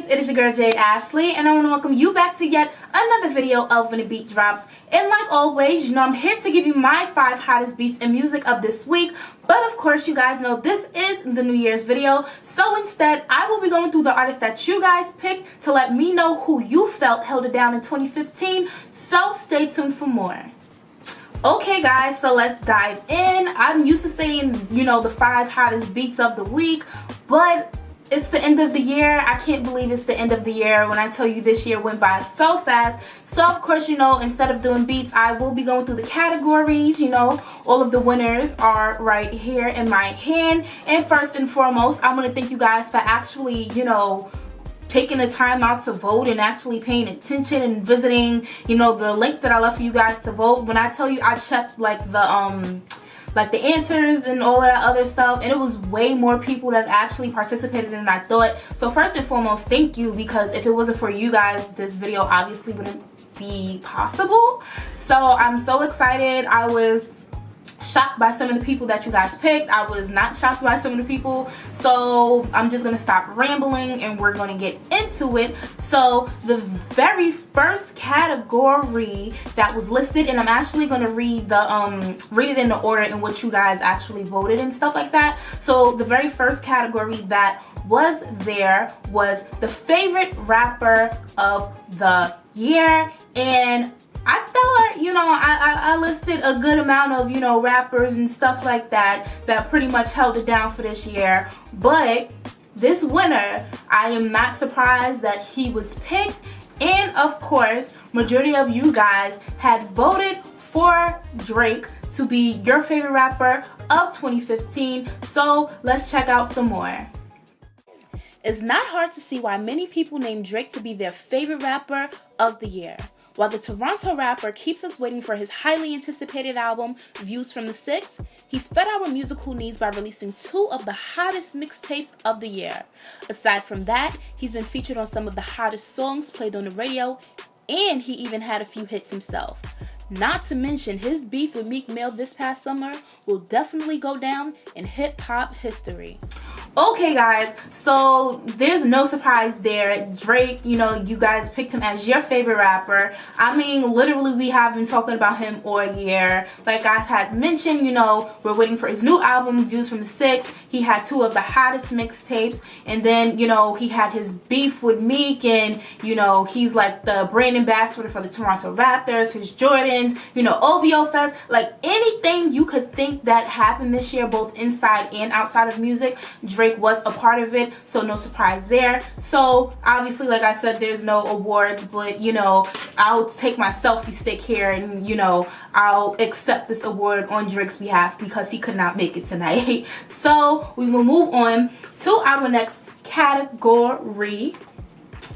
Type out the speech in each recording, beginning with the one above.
guys, it is your girl Jade Ashley, and I want to welcome you back to yet another video of When the Beat Drops. And like always, you know I'm here to give you my 5 hottest beats and music of this week. But of course, you guys know this is the New Year's video, so instead I will be going through the artists that you guys picked to let me know who you felt held it down in 2015. So stay tuned for more. Okay guys, so let's dive in. I'm used to saying, you know, the 5 hottest beats of the week, but it's the end of the year. I can't believe it's the end of the year when I tell you this year went by so fast. So of course, you know, instead of doing beats, I will be going through the categories. You know, all of the winners are right here in my hand. And first and foremost, I want to thank you guys for actually, you know, taking the time out to vote and actually paying attention and visiting, you know, the link that I left for you guys to vote. When I tell you I checked like the answers and all of that other stuff, and it was way more people that actually participated than I thought. So first and foremost, thank you, because if it wasn't for you guys, this video obviously wouldn't be possible. So I'm so excited. I was shocked by some of the people that you guys picked. I was not shocked by some of the people. So I'm just gonna stop rambling and we're gonna get into it. So the very first category that was listed, and I'm actually gonna read it in the order in which you guys actually voted and stuff like that. So the very first category that was there was the favorite rapper of the year, and I thought, you know, I listed a good amount of, you know, rappers and stuff like that that pretty much held it down for this year. But this winner, I am not surprised that he was picked. And of course, majority of you guys had voted for Drake to be your favorite rapper of 2015. So let's check out some more. It's not hard to see why many people named Drake to be their favorite rapper of the year. While the Toronto rapper keeps us waiting for his highly anticipated album, Views from the Six, he's fed our musical needs by releasing 2 of the hottest mixtapes of the year. Aside from that, he's been featured on some of the hottest songs played on the radio, and he even had a few hits himself. Not to mention, his beef with Meek Mill this past summer will definitely go down in hip-hop history. Okay guys, so there's no surprise there. Drake, you know, you guys picked him as your favorite rapper. I mean, literally we have been talking about him all year. Like I had mentioned, you know, we're waiting for his new album, Views from the Six. He had 2 of the hottest mixtapes, and then, you know, he had his beef with Meek, and, you know, he's like the brand ambassador for the Toronto Raptors, his Jordans, you know, OVO Fest. Like anything you could think that happened this year, both inside and outside of music, Drake was a part of it, so no surprise there. So obviously, like I said, there's no awards, but you know, I'll take my selfie stick here and, you know, I'll accept this award on Drake's behalf because he could not make it tonight. So we will move on to our next category.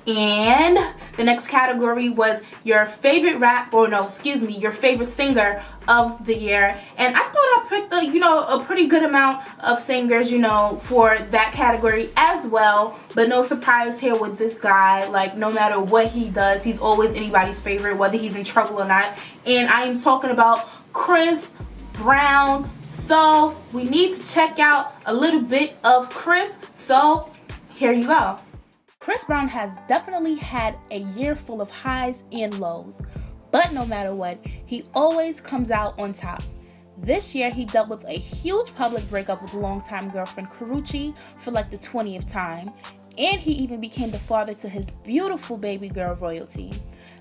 And the next category was your favorite your favorite singer of the year. And I thought I picked you know, a pretty good amount of singers, you know, for that category as well. But no surprise here with this guy. Like, no matter what he does, he's always anybody's favorite, whether he's in trouble or not. And I am talking about Chris Brown. So we need to check out a little bit of Chris. So here you go. Chris Brown has definitely had a year full of highs and lows, but no matter what, he always comes out on top. This year, he dealt with a huge public breakup with longtime girlfriend Karrueche for like the 20th time, and he even became the father to his beautiful baby girl Royalty.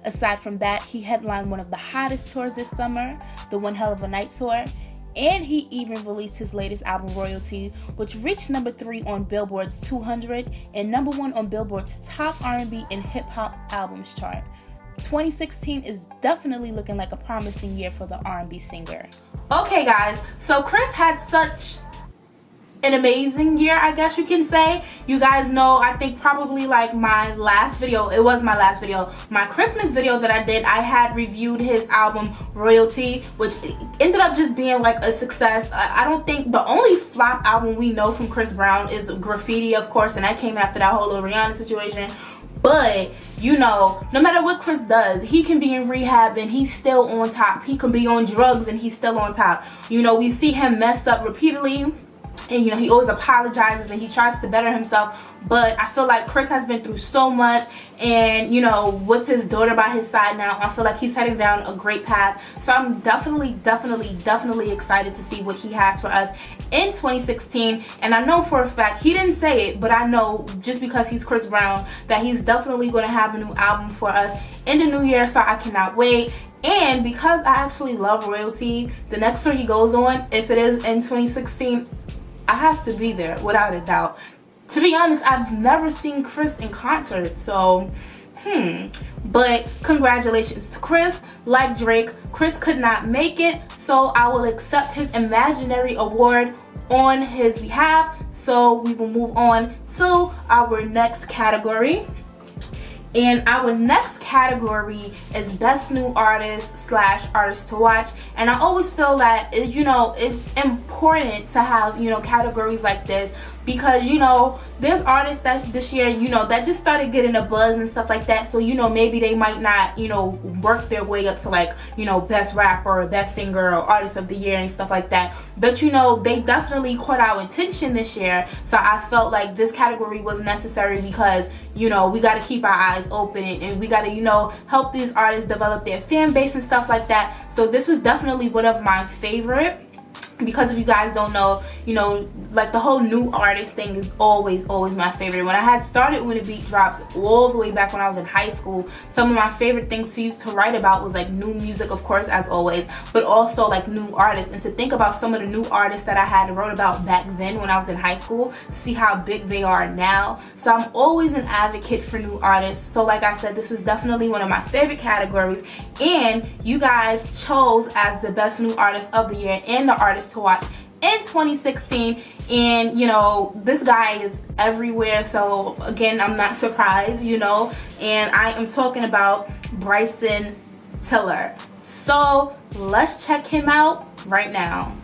Aside from that, he headlined one of the hottest tours this summer, the One Hell of a Night tour, and he even released his latest album, Royalty, which reached number 3 on Billboard's 200 and number 1 on Billboard's top R&B and hip-hop albums chart. 2016 is definitely looking like a promising year for the R&B singer. Okay guys, so Chris had such an amazing year, I guess you can say. You guys know, I think probably like my last video, it was my last video, my Christmas video that I did, I had reviewed his album Royalty, which ended up just being like a success. I don't think the only flop album we know from Chris Brown is Graffiti, of course, and that came after that whole little Rihanna situation. But, you know, no matter what Chris does, he can be in rehab and he's still on top. He can be on drugs and he's still on top. You know, we see him mess up repeatedly. and he always apologizes and he tries to better himself. But I feel like Chris has been through so much, and with his daughter by his side now, I feel like he's heading down a great path. So I'm definitely excited to see what he has for us in 2016. And I know for a fact, he didn't say it, but I know just because he's Chris Brown that he's definitely going to have a new album for us in the new year. So I cannot wait. And because I actually love Royalty, the next tour he goes on, if it is in 2016, I have to be there without a doubt. To be honest, I've never seen Chris in concert, so but congratulations to Chris. Like Drake, Chris could not make it, so I will accept his imaginary award on his behalf. So we will move on to our next category. And our next category is Best New Artist / Artist to Watch. And I always feel that, it's important to have, categories like this, because, there's artists that this year, that just started getting a buzz and stuff like that. So, maybe they might not, work their way up to like, Best Rapper or Best Singer or Artist of the Year and stuff like that. But, they definitely caught our attention this year. So I felt like this category was necessary because, we got to keep our eyes open, and we got to, help these artists develop their fan base and stuff like that. So this was definitely one of my favorite. Because if you guys don't know, like the whole new artist thing is always my favorite. When I had started When the Beat Drops all the way back when I was in high school, some of my favorite things to use to write about was like new music, of course, as always, but also like new artists. And to think about some of the new artists that I had wrote about back then when I was in high school, see how big they are now. So I'm always an advocate for new artists. So like I said, this was definitely one of my favorite categories, and you guys chose as the Best New Artist of the Year and the Artist to Watch in 2016. And this guy is everywhere, so again, I'm not surprised, and I am talking about Bryson Tiller. So let's check him out right now.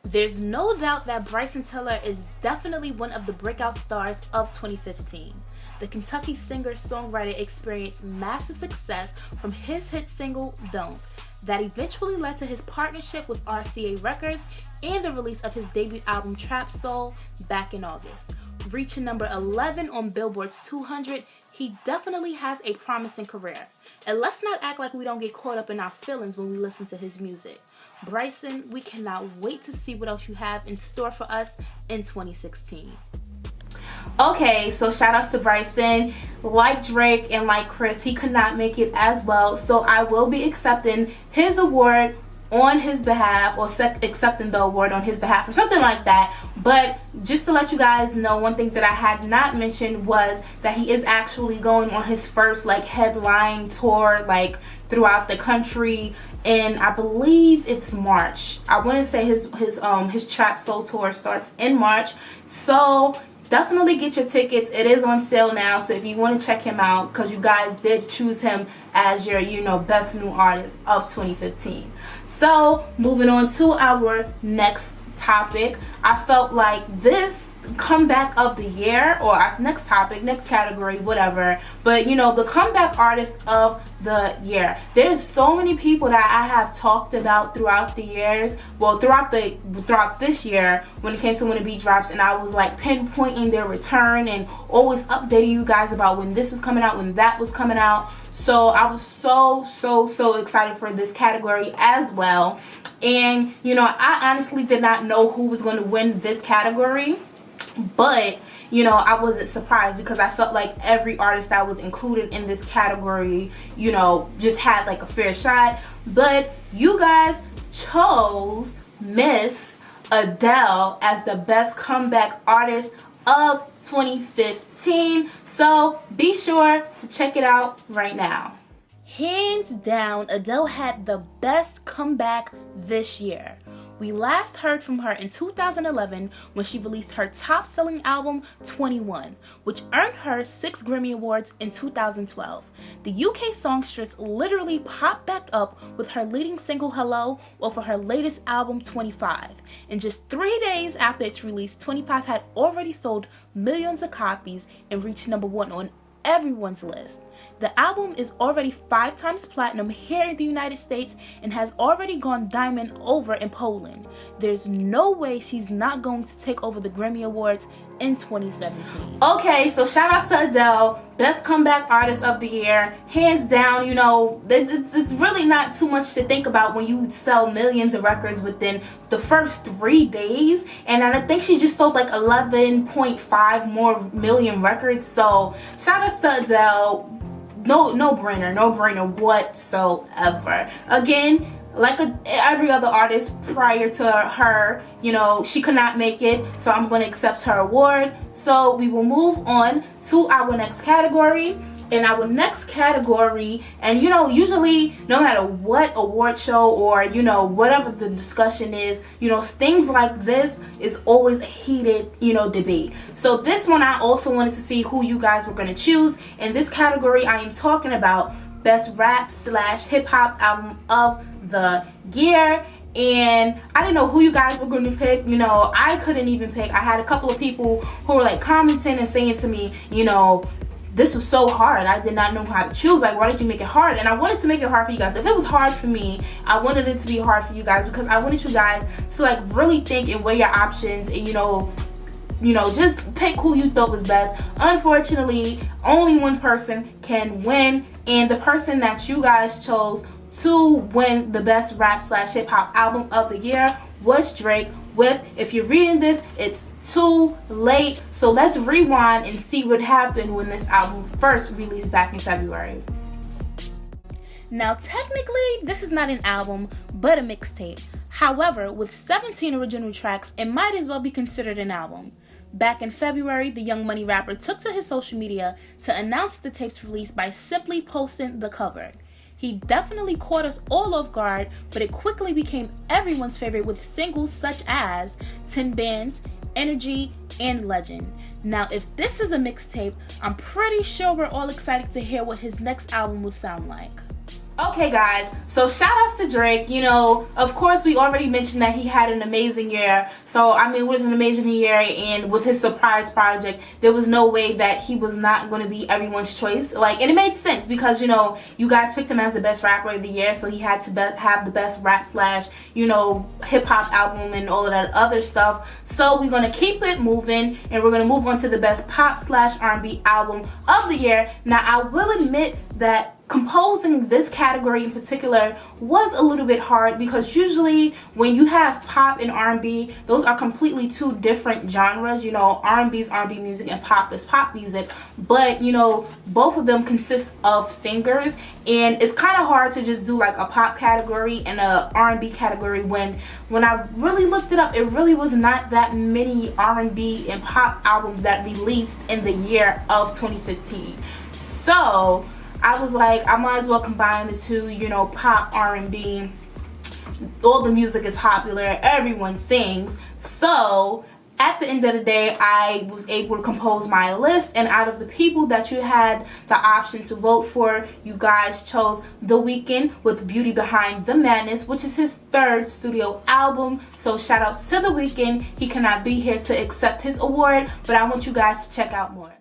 There's no doubt that Bryson Tiller is definitely one of the breakout stars of 2015. The Kentucky singer-songwriter experienced massive success from his hit single, Don't, that eventually led to his partnership with RCA Records and the release of his debut album Trap Soul back in August. Reaching number 11 on Billboard's 200, he definitely has a promising career. And let's not act like we don't get caught up in our feelings when we listen to his music. Bryson, we cannot wait to see what else you have in store for us in 2016. Okay, so shout outs to Bryson. Like Drake and like Chris, he could not make it as well, so I will be accepting his award on his behalf, or accepting the award on his behalf or something like that. But just to let you guys know, one thing that I had not mentioned was that he is actually going on his first like headline tour like throughout the country, and I believe it's March. I want to say his Trap Soul tour starts in March, so definitely get your tickets. It is on sale now, so if you want to check him out, because you guys did choose him as your Best New Artist of 2015. So moving on to our next topic, I felt like this comeback of the year, or our next topic, next category, whatever, but the comeback artist of the year. There's so many people that I have talked about throughout the years, well, throughout this year when it came to When the Beat Drops, and I was like pinpointing their return and always updating you guys about when this was coming out, when that was coming out. So I was so excited for this category as well. And I honestly did not know who was going to win this category, but I wasn't surprised, because I felt like every artist that was included in this category, just had like a fair shot. But you guys chose Miss Adele as the Best Comeback Artist of 2015. So be sure to check it out right now. Hands down, Adele had the best comeback this year. We last heard from her in 2011 when she released her top-selling album 21, which earned her 6 Grammy Awards in 2012. The UK songstress literally popped back up with her leading single Hello off of her latest album 25. And just 3 days after its release, 25 had already sold millions of copies and reached number 1 on everyone's list. The album is already 5 times platinum here in the United States and has already gone diamond over in Poland. There's no way she's not going to take over the Grammy Awards in 2017. Okay, so shout out to Adele, best comeback artist of the year, hands down. You know, it's really not too much to think about when you sell millions of records within the first 3 days, and I think she just sold like 11.5 more million records. So shout out to Adele. No brainer whatsoever. Again, like every other artist prior to her, you know, she could not make it, so I'm going to accept her award. So we will move on to our next category. In our next category, and you know, usually no matter what award show or, you know, whatever the discussion is, you know, things like this is always a heated, you know, debate. So this one, I also wanted to see who you guys were going to choose. In this category, I am talking about best rap / hip hop album of the year. And I didn't know who you guys were going to pick. You know, I couldn't even pick. I had a couple of people who were like commenting and saying to me, you know, this was so hard. I did not know how to choose. Like, why did you make it hard? And I wanted to make it hard for you guys. If it was hard for me, I wanted it to be hard for you guys, because I wanted you guys to like really think and weigh your options, and you know, just pick who you thought was best. Unfortunately, only one person can win, and the person that you guys chose to win the best rap / hip hop album of the year was Drake with If You're Reading This, It's Too Late. So let's rewind and see what happened when this album first released back in February. Now, technically, this is not an album, but a mixtape. However, with 17 original tracks, it might as well be considered an album. Back in February, the Young Money rapper took to his social media to announce the tape's release by simply posting the cover. He definitely caught us all off guard, but it quickly became everyone's favorite with singles such as 10 Bands, Energy, and Legend. Now, if this is a mixtape, I'm pretty sure we're all excited to hear what his next album will sound like. Okay guys, so shout outs to Drake. You know, of course we already mentioned that he had an amazing year. So I mean, with an amazing year and with his surprise project, there was no way that he was not going to be everyone's choice. Like, and it made sense because, you know, you guys picked him as the best rapper of the year, so he had to have the best rap / you know, hip hop album and all of that other stuff. So we're going to keep it moving, and we're going to move on to the best pop / R&B album of the year. Now, I will admit that composing this category in particular was a little bit hard, because usually when you have pop and R&B, those are completely two different genres. You know, R&B is R&B music and pop is pop music, but you know, both of them consist of singers, and it's kind of hard to just do like a pop category and a R&B category when I really looked it up, it really was not that many R&B and pop albums that released in the year of 2015. So I was like, I might as well combine the two, you know, pop, R&B. All the music is popular, everyone sings. So at the end of the day, I was able to compose my list, and out of the people that you had the option to vote for, you guys chose The Weeknd with Beauty Behind the Madness, which is his 3rd studio album. So shout outs to The Weeknd. He cannot be here to accept his award, but I want you guys to check out more.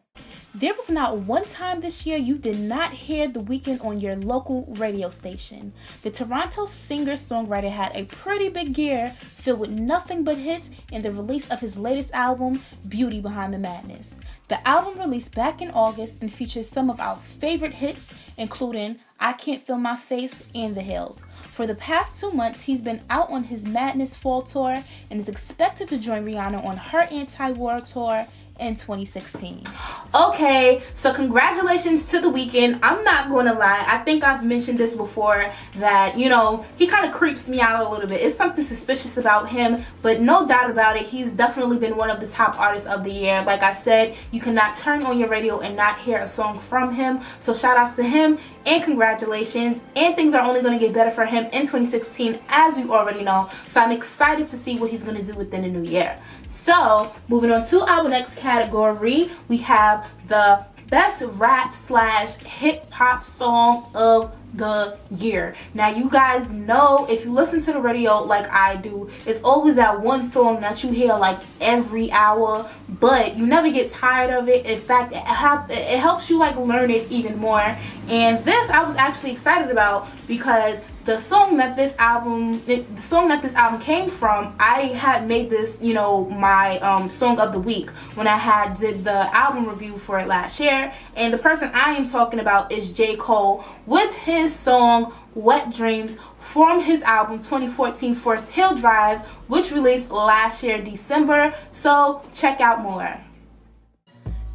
There was not one time this year you did not hear The Weeknd on your local radio station. The Toronto singer-songwriter had a pretty big year filled with nothing but hits in the release of his latest album, Beauty Behind the Madness. The album released back in August and features some of our favorite hits, including I Can't Feel My Face and The Hills. For the past 2 months, he's been out on his Madness Fall Tour and is expected to join Rihanna on her anti-war tour in 2016. Okay, so congratulations to The Weeknd. I'm not gonna lie, I think I've mentioned this before, that, you know, he kind of creeps me out a little bit. It's something suspicious about him, but no doubt about it, he's definitely been one of the top artists of the year. Like I said, you cannot turn on your radio and not hear a song from him. So shout outs to him and congratulations, and things are only going to get better for him in 2016, as we already know. So I'm excited to see what he's going to do within the new year. So moving on to our next category, we have the best rap slash hip hop song of the year. Now you guys know, if you listen to the radio like I do, it's always that one song that you hear like every hour, but you never get tired of it. In fact, it helps you like learn it even more. And this I was actually excited about because the song that this album came from, I had made this, you know, my song of the week when I did the album review for it last year. And the person I am talking about is J. Cole with his song Wet Dreams from his album 2014 Forest Hill Drive, which released last year December. So check out more.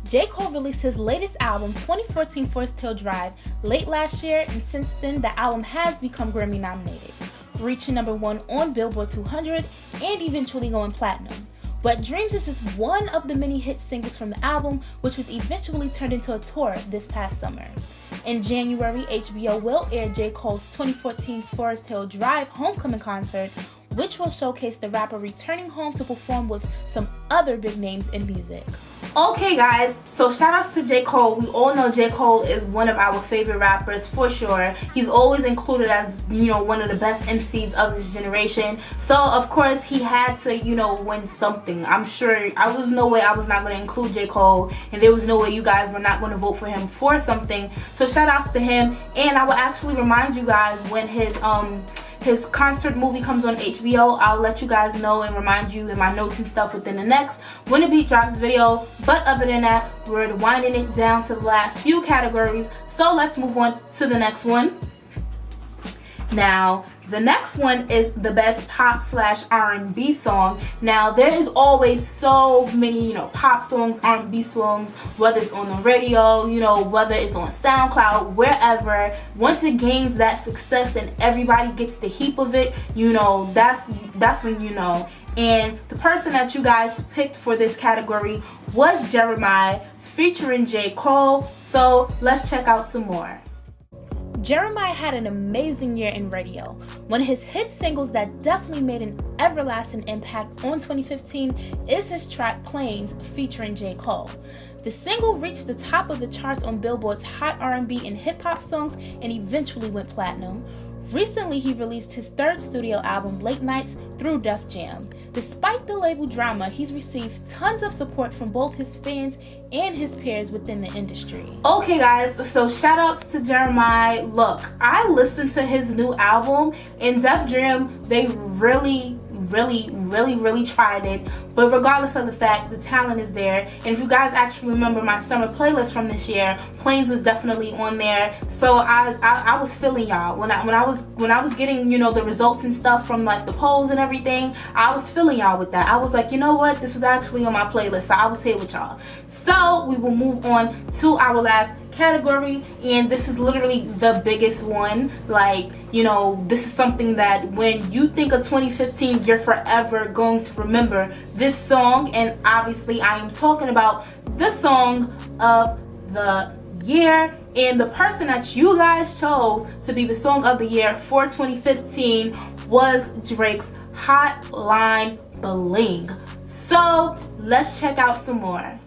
J. Cole released his latest album, 2014 Forest Hill Drive, late last year, and since then the album has become Grammy nominated, reaching #1 on Billboard 200 and eventually going platinum. Wet Dreams is just one of the many hit singles from the album, which was eventually turned into a tour this past summer. In January, HBO will air J. Cole's 2014 Forest Hill Drive homecoming concert, which will showcase the rapper returning home to perform with some other big names in music. Okay guys, so shout outs to J. Cole. We all know J. Cole is one of our favorite rappers for sure. He's always included as, you know, one of the best MCs of this generation. So of course he had to, you know, win something. I'm sure there was no way I was not going to include J. Cole, and there was no way you guys were not going to vote for him for something. So shout outs to him, and I will actually remind you guys when his concert movie comes on HBO. I'll let you guys know and remind you in my notes and stuff within the next When the Beat Drops video. But other than that, we're winding it down to the last few categories. So let's move on to the next one. Now, the next one is the best pop slash R&B song. Now, there is always so many, you know, pop songs, R&B songs, whether it's on the radio, you know, whether it's on SoundCloud, wherever. Once it gains that success and everybody gets the heap of it, you know, that's when you know. And the person that you guys picked for this category was Jeremiah featuring J. Cole. So let's check out some more. Jeremiah had an amazing year in radio. One of his hit singles that definitely made an everlasting impact on 2015 is his track Planes featuring J. Cole. The single reached the top of the charts on Billboard's Hot R&B and Hip Hop Songs and eventually went platinum. Recently, he released his third studio album, Late Nights, through Def Jam. Despite the label drama, he's received tons of support from both his fans and his peers within the industry. Okay guys, so shout outs to Jeremiah. Look, I listened to his new album, and Def Jam, they really tried it. But regardless of the fact, the talent is there. And if you guys actually remember my summer playlist from this year, Planes was definitely on there. So I was feeling y'all when I was getting, you know, the results and stuff from like the polls and everything. I was feeling y'all with that. I was like, you know what, this was actually on my playlist, so I was here with y'all. So we will move on to our last category, and this is literally the biggest one. Like, you know, this is something that when you think of 2015, you're forever going to remember this song. And obviously I am talking about the song of the year, and the person that you guys chose to be the song of the year for 2015 was Drake's Hotline Bling. So let's check out some more.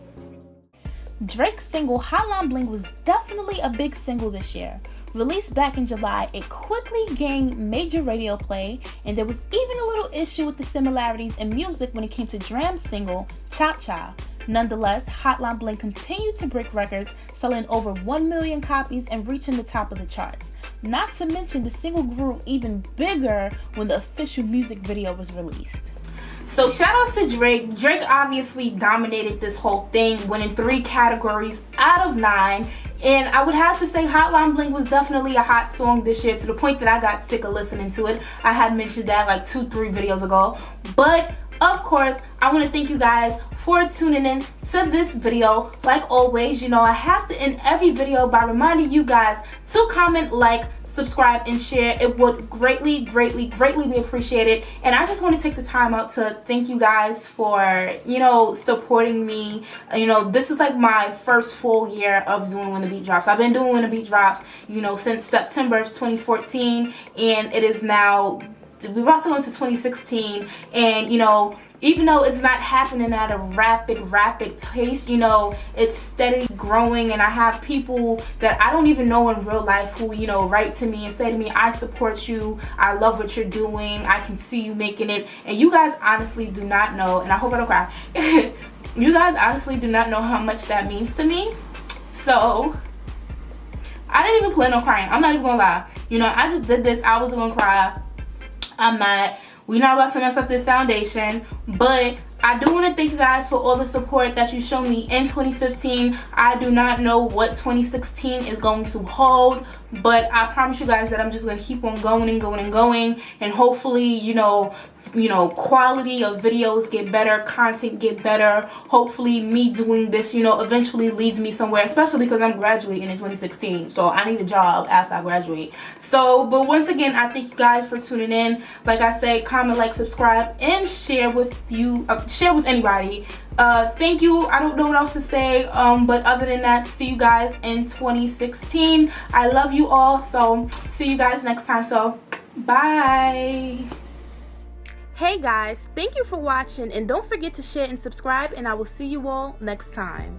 Drake's single Hotline Bling was definitely a big single this year. Released back in July, it quickly gained major radio play, and there was even a little issue with the similarities in music when it came to Dram's single Cha Cha. Nonetheless, Hotline Bling continued to break records, selling over 1 million copies and reaching the top of the charts. Not to mention, the single grew even bigger when the official music video was released. So shout outs to Drake. Drake obviously dominated this whole thing, winning 3 categories out of 9. And I would have to say Hotline Bling was definitely a hot song this year, to the point that I got sick of listening to it. I had mentioned that like 2-3 videos ago. But of course, I want to thank you guys for tuning in to this video. Like always, you know, I have to end every video by reminding you guys to comment, like, subscribe, and share. It would greatly be appreciated. And I just want to take the time out to thank you guys for, you know, supporting me. You know, this is like my first full year of doing When the Beat Drops. I've been doing When the Beat Drops, you know, since September of 2014, and it is now we're about to go into 2016, and you know, even though it's not happening at a rapid pace, you know, it's steadily growing, and I have people that I don't even know in real life who, you know, write to me and say to me, I support you, I love what you're doing, I can see you making it. And you guys honestly do not know, and I hope I don't cry, you guys honestly do not know how much that means to me. So I didn't even plan on crying, I'm not even gonna lie. You know, I just did this, I was gonna cry, I'm not. We're not about to mess up this foundation, but I do want to thank you guys for all the support that you showed me in 2015. I do not know what 2016 is going to hold, but I promise you guys that I'm just going to keep on going and going and going, and hopefully, you know, quality of videos get better, content get better. Hopefully me doing this, you know, eventually leads me somewhere, especially because I'm graduating in 2016, so I need a job after I graduate. So, but once again, I thank you guys for tuning in. Like I said, comment, like, subscribe, and share with anybody. Thank you. I don't know what else to say, but other than that, see you guys in 2016. I love you all, so see you guys next time. So bye. Hey guys, thank you for watching, and don't forget to share and subscribe, and I will see you all next time.